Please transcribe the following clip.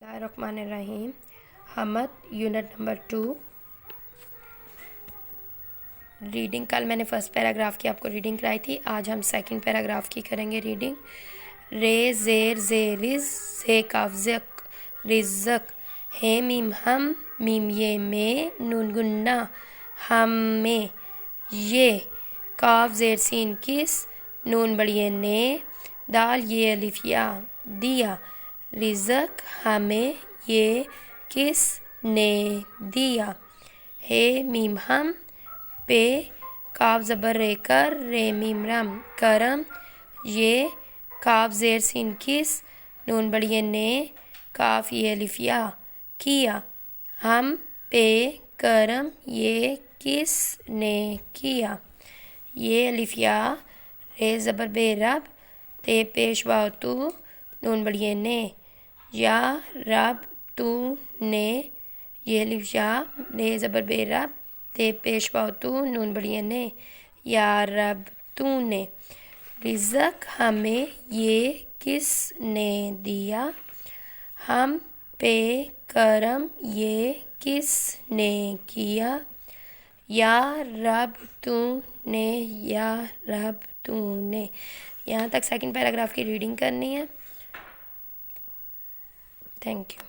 Bismillahirrahmanirrahim. हमद unit number 2 reading. कल मैंने first paragraph की आपको रीडिंग कराई थी, आज हम सेकंड पैराग्राफ की करेंगे रीडिंग। रे ज़ेर ज़ेरिज़ ज़े काफ ज़क रिज़्ज़क हे मीम हम मीम ये में नून गुन्ना हम में ये काफ ज़ेर सीन किस नून बड़िए ने दाल ये अलिफ या दिया रिज़्क़ हमें ये किस ने दिया। हे मीम हम पे काफ ज़बर रे कर रे मीम रम करम ये काफ ज़ेर सीन किस नून बड़िए ने काफ ये अलिफ या किया हम पे करम ये किस ने किया। ये अलिफ या रे ज़बर बे रब ते पेश वाव तू नून बड़िए ने या रब तू ने ये अलिफ या रे ज़बर बे रब ते पेश वाव तू नून बड़िए ने या रब तू ने रिज़्क़ हमें ये किस ने दिया हम पे करम ये किस ने किया या रब तू ने या रब तू ने। यहाँ तक सेकंड पैराग्राफ की रीडिंग करनी है। Thank you.